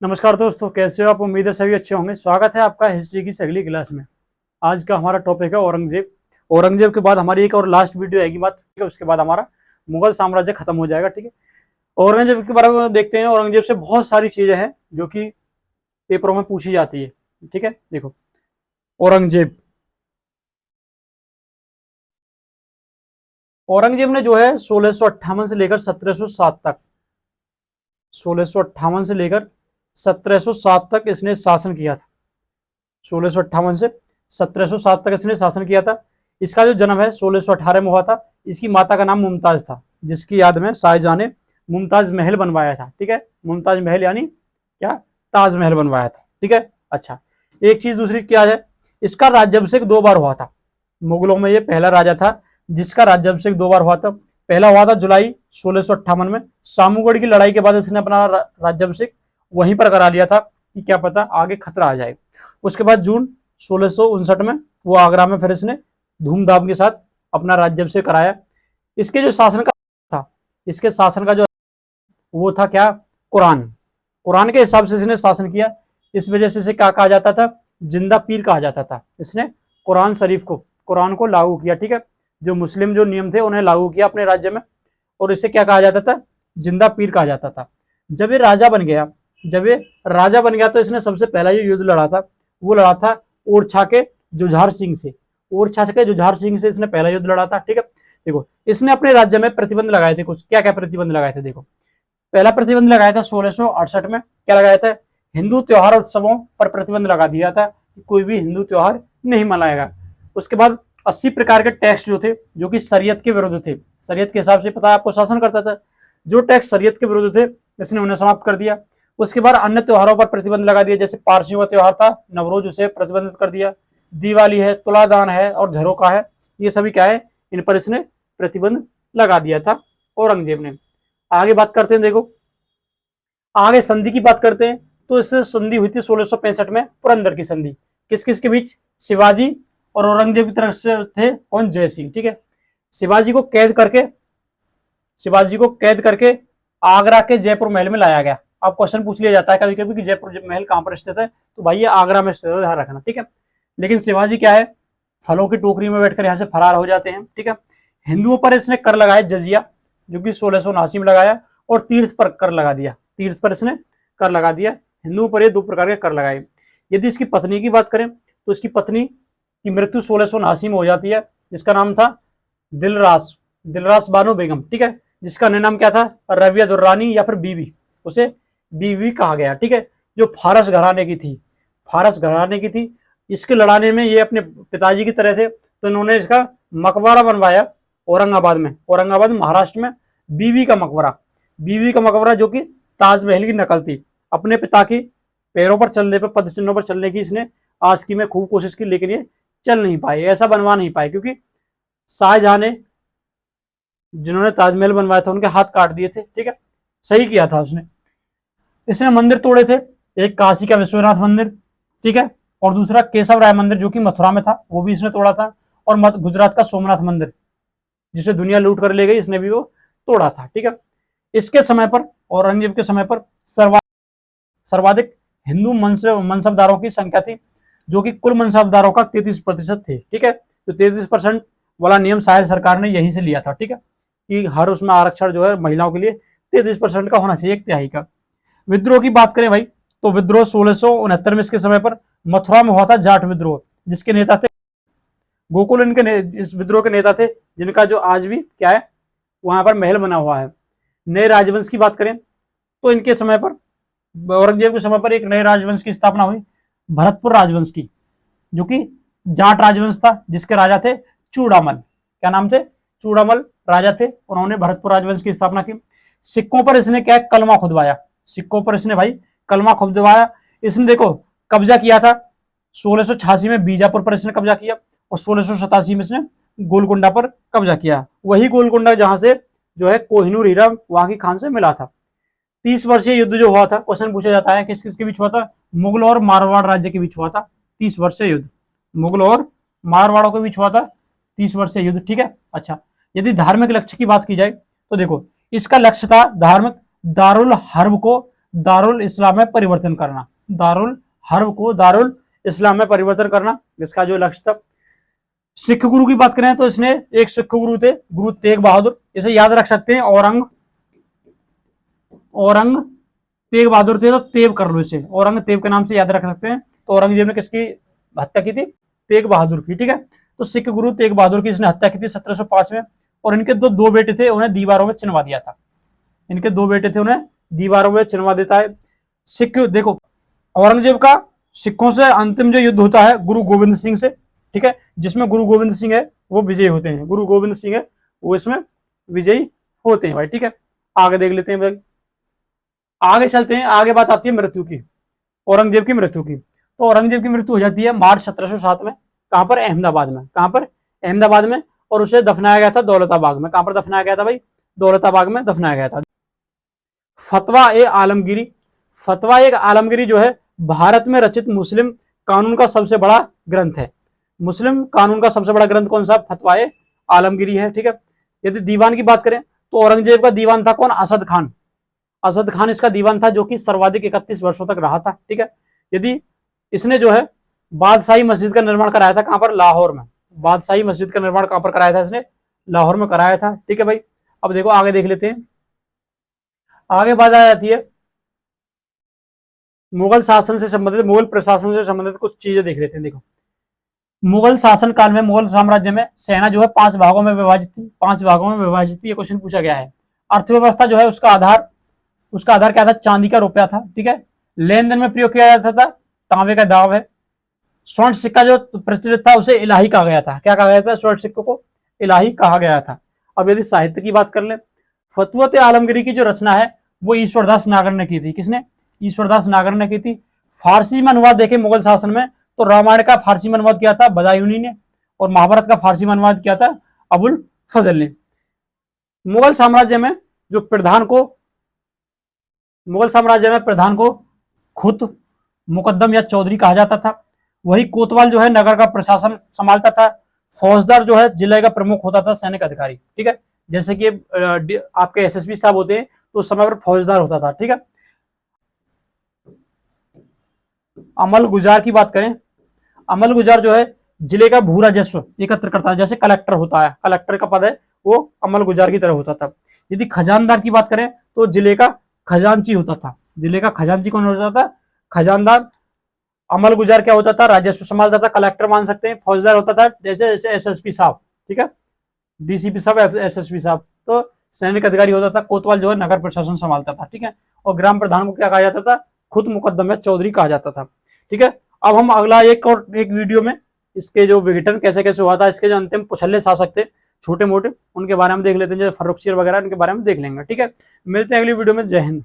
नमस्कार दोस्तों, कैसे हो आप। उम्मीद है सभी अच्छे होंगे। स्वागत है आपका हिस्ट्री की अगली क्लास में। आज का हमारा टॉपिक है औरंगजेब। औरंगजेब के बाद हमारी एक और लास्ट वीडियो आएगी बात, ठीक है। उसके बाद हमारा मुगल साम्राज्य खत्म हो जाएगा, ठीक है। औरंगजेब के बारे में देखते हैं। औरंगजेब से बहुत सारी चीजें हैं जो कि पेपरों में पूछी जाती है, ठीक है। देखो, औरंगजेब औरंगजेब ने जो है 1658 से लेकर 1707 तक 1658 से लेकर 1707 तक इसने शासन किया था। 1658 से 1707 तक इसने शासन किया था। इसका जो जन्म है 1618 में हुआ था। इसकी माता का नाम मुमताज था, जिसकी याद में शाहजहां ने मुमताज महल बनवाया था, ठीक है। मुमताज महल यानी क्या, ताजमहल बनवाया था, ठीक है। अच्छा, एक चीज दूसरी क्या है, इसका राज्याभिषेक 2 बार हुआ था। मुगलों में ये पहला राजा था जिसका राज्याभिषेक 2 बार हुआ था। पहला हुआ था जुलाई 1658 में। सामूगढ़ की लड़ाई के बाद इसने अपना राज्याभिषेक वहीं पर करा लिया था कि क्या पता आगे खतरा आ जाए। उसके बाद जून 1659 में वो आगरा में फिर इसने धूमधाम के साथ अपना राज्याभिषेक कराया। इसके जो शासन का था, इसके शासन का जो वो था क्या, कुरान कुरान के हिसाब से इसने शासन किया। इस वजह से इसे क्या कहा जाता था, जिंदा पीर कहा जाता था। इसने कुरान शरीफ को, कुरान को लागू किया, ठीक है। जो मुस्लिम जो नियम थे उन्हें लागू किया अपने राज्य में, और इसे क्या कहा जाता था, जिंदा पीर कहा जाता था। जब ये राजा बन गया तो इसने सबसे पहला जो युद्ध लड़ा था वो लड़ा था ओरछा के जुझार सिंह से। इसने पहला युद्ध लड़ा था, ठीक है। देखो, इसने अपने राज्य में प्रतिबंध लगाए थे। कुछ क्या क्या प्रतिबंध लगाए थे, देखो। पहला प्रतिबंध लगाया था 1668 में। क्या लगाया था, हिंदू त्योहार उत्सवों पर प्रतिबंध लगा दिया था कि कोई भी हिंदू त्योहार नहीं मनाएगा। उसके बाद 80 प्रकार के टैक्स जो थे, जो कि शरीयत के विरुद्ध थे, शरीयत के हिसाब से पता है आपको शासन करता था, जो टैक्स शरीयत के विरुद्ध थे इसने उन्हें समाप्त कर दिया। उसके बाद अन्य त्योहारों पर प्रतिबंध लगा दिया, जैसे पारसियों का त्योहार था नवरोज, उसे प्रतिबंधित कर दिया। दिवाली है, तुलादान है और झरोका है, ये सभी क्या है, इन पर इसने प्रतिबंध लगा दिया था औरंगजेब ने। आगे बात करते हैं, देखो आगे संधि की बात करते हैं। तो इससे संधि हुई थी 1665 में, पुरंदर की संधि। किस किस के बीच, शिवाजी और औरंगजेब की तरफ से थे कौन, जय सिंह, ठीक है। शिवाजी को कैद करके आगरा के जयपुर महल में लाया गया। अब क्वेश्चन पूछ लिया जाता है कभी कभी कि जयपुर महल कहां पर स्थित है, तो भाई ये आगरा में स्थित है, ध्यान रखना, ठीक है। लेकिन शिवाजी क्या है, फलों की टोकरी में बैठकर यहाँ से फरार हो जाते हैं, ठीक है। हिंदुओं पर इसने कर लगाया जजिया, जो कि 1679 में लगाया, और तीर्थ पर कर लगा दिया। तीर्थ पर इसने कर लगा दिया। हिंदुओं पर ये 2 प्रकार के कर लगाए। यदि इसकी पत्नी की बात करें तो इसकी पत्नी की मृत्यु 1679 में हो जाती है, जिसका नाम था दिलरास बानो बेगम, ठीक है। जिसका अन्य नाम क्या था, रविया दुर्रानी या फिर बीवी, उसे बीवी कहा गया, ठीक है। जो फारस घराने की थी। इसके लड़ाने में ये अपने पिताजी की तरह थे, तो इन्होंने इसका मकबरा बनवाया औरंगाबाद महाराष्ट्र में। बीवी का मकबरा जो कि ताजमहल की नकल थी। अपने पिता की पैरों पर चलने पर, पद चिन्हों पर चलने की इसने आस्की में खूब कोशिश की, लेकिन ये चल नहीं पाए, ऐसा बनवा नहीं पाए, क्योंकि शाहजहां ने, जिन्होंने ताजमहल बनवाया था, उनके हाथ काट दिए थे, ठीक है। सही किया था उसने। इसने मंदिर तोड़े थे, एक काशी का विश्वनाथ मंदिर, ठीक है, और दूसरा केशव राय मंदिर जो कि मथुरा में था, वो भी इसने तोड़ा था। और गुजरात का सोमनाथ मंदिर, जिसे दुनिया लूट कर ले गई, इसने भी वो तोड़ा था, ठीक है। इसके समय पर, औरंगजेब के समय पर सर्वाधिक हिंदू मनसबदारों की संख्या थी, जो कि कुल मनसबदारों का 33% थे, ठीक है। तो 33% वाला नियम शायद सरकार ने यहीं से लिया था, ठीक है, कि हर उसमें आरक्षण जो है महिलाओं के लिए 33% का होना चाहिए, 1/3 का। विद्रोह की बात करें भाई, तो विद्रोह 1669 में इसके समय पर मथुरा में हुआ था, जाट विद्रोह, जिसके नेता थे गोकुल। इस विद्रोह के नेता थे, जिनका जो आज भी क्या है, वहां पर महल बना हुआ है। नए राजवंश की बात करें तो इनके समय पर, औरंगजेब के समय पर एक नए राजवंश की स्थापना हुई, भरतपुर राजवंश की, जो कि जाट राजवंश था, जिसके राजा थे चूड़ामल। क्या नाम थे, चूड़ामल राजा थे। उन्होंने भरतपुर राजवंश की स्थापना की। सिक्कों पर इसने क्या, कलमा खुदवाया। इसने देखो कब्जा किया था 1686 में बीजापुर पर इसने कब्जा किया, और 1687 में इसने गोलकुंडा पर कब्जा किया। वही गोलकुंडा जहां से जो है कोहिनूर हीरा वहां की खान से मिला था। 30 वर्षीय युद्ध जो हुआ था, क्वेश्चन पूछा जाता है किस किस के बीच हुआ था, मुगल और मारवाड़ राज्य के बीच हुआ था 30 वर्षीय युद्ध। मुगल और मारवाड़ों के बीच हुआ था 30 वर्षीय युद्ध, ठीक है। अच्छा, यदि धार्मिक लक्ष्य की बात की जाए तो देखो, इसका लक्ष्य था धार्मिक दारुल हर्ब को दारुल इस्लाम में परिवर्तन करना, दारुल हर्ब को दारुल इस्लाम में परिवर्तन करना इसका जो लक्ष्य था। सिख गुरु की बात करें तो इसने एक सिख गुरु थे, गुरु तेग बहादुर, इसे याद रख सकते हैं। औरंग तेग बहादुर थे तो तेव कर लो इसे, औरंगजेब के नाम से याद रख सकते हैं। तो औरंगजेब ने किसकी हत्या की थी? तेग बहादुर की, ठीक है। तो सिख गुरु तेग बहादुर की इसने हत्या की थी 1705 में। और इनके दो बेटे थे, उन्हें दीवारों में चिनवा दिया था। इनके दो बेटे थे, उन्हें दीवारों में चिनवा देता है। सिख देखो, औरंगजेब का सिखों से अंतिम जो युद्ध होता है गुरु गोविंद सिंह से, ठीक है, जिसमें गुरु गोविंद सिंह है वो विजयी होते हैं, गुरु गोविंद सिंह है वो इसमें विजयी होते हैं भाई, ठीक है। आगे देख लेते हैं भाई, आगे चलते हैं। आगे बात आती है मृत्यु की, औरंगजेब की मृत्यु की। तो औरंगजेब की मृत्यु हो जाती है मार्च 1707 में। कहां पर? अहमदाबाद में। कहां पर? अहमदाबाद में। और उसे दफनाया गया था दौलताबाग में। कहां पर दफनाया गया था भाई? दौलताबाग में दफनाया गया था। फतवा ए आलमगीरी, फतवा एक आलमगीरी जो है भारत में रचित मुस्लिम कानून का सबसे बड़ा ग्रंथ है। मुस्लिम कानून का सबसे बड़ा ग्रंथ कौन सा? फतवा ए आलमगीरी है, ठीक है। यदि दीवान की बात करें तो औरंगजेब का दीवान था कौन? असद खान। असद खान इसका दीवान था, जो कि सर्वाधिक 31 वर्षों तक रहा था, ठीक है। यदि इसने जो है बादशाही मस्जिद का निर्माण कराया था, कहां पर? लाहौर में। बादशाही मस्जिद का निर्माण कहां पर कराया था इसने? लाहौर में कराया था, ठीक है भाई। अब देखो आगे देख लेते हैं। आगे बात आ जाती है मुगल शासन से संबंधित, मुगल प्रशासन से संबंधित कुछ चीजें देख लेते हैं। देखो, मुगल शासन काल में मुगल साम्राज्य में सेना जो है 5 भागों में विभाजित थी, 5 भागों में विभाजित थी। ये क्वेश्चन पूछा गया है। अर्थव्यवस्था जो है उसका आधार क्या था? चांदी का रुपया था, ठीक है। लेन देन में प्रयोग किया जाता था तांबे का दाव है। स्वर्ण सिक्का जो प्रचलित था उसे इलाही कहा गया था। क्या कहा गया था? स्वर्ण सिक्कों को इलाही कहा गया था। अब यदि साहित्य की बात कर ले, फतवत आलमगीरी की जो रचना है वो ईश्वरदास नागर ने की थी। किसने? ईश्वरदास नागर ने की थी। फारसी में अनुवाद देखे मुगल शासन में तो रामायण का फारसी में अनुवाद किया था बदायूनी ने, और महाभारत का फारसी में अनुवाद किया था अबुल फजल ने। मुगल साम्राज्य में प्रधान को खुद मुकद्दम या चौधरी कहा जाता था। वही कोतवाल जो है नगर का प्रशासन संभालता था। फौजदार जो है जिले का प्रमुख होता था, सैनिक अधिकारी, ठीक है। जैसे कि आपके एसएसपी साहब होते हैं तो उस समय पर फौजदार होता था, ठीक है। अमल गुजार की बात करें, अमल गुजार जो है जिले का भू राजस्व एकत्र करता है, जैसे कलेक्टर होता है, कलेक्टर का पद है वो अमल गुजार की तरह होता था। यदि खजानदार की बात करें तो जिले का खजांची होता था। जिले का खजांची कौन होता था? खजानदार। अमल गुजार क्या होता था? राजस्व संभालता था, कलेक्टर मान सकते हैं। फौजदार होता था जैसे एसएसपी साहब, ठीक है, डीसीपी साहब, एसएसपी साहब। तो सैनिक अधिकारी होता था। कोतवाल जो है नगर प्रशासन संभालता था, ठीक है। और ग्राम प्रधान को क्या कहा जाता था? खुद मुकद्दम या चौधरी कहा जाता था, ठीक है। अब हम अगला एक वीडियो में इसके जो विघटन कैसे कैसे हुआ था, इसके जो अंतिम पुछल्ले शासक थे छोटे मोटे, उनके बारे में देख लेते हैं, जैसे फर्रुखसियर वगैरह, उनके बारे में देख लेंगे, ठीक है। मिलते हैं अगली वीडियो में। जय हिंद।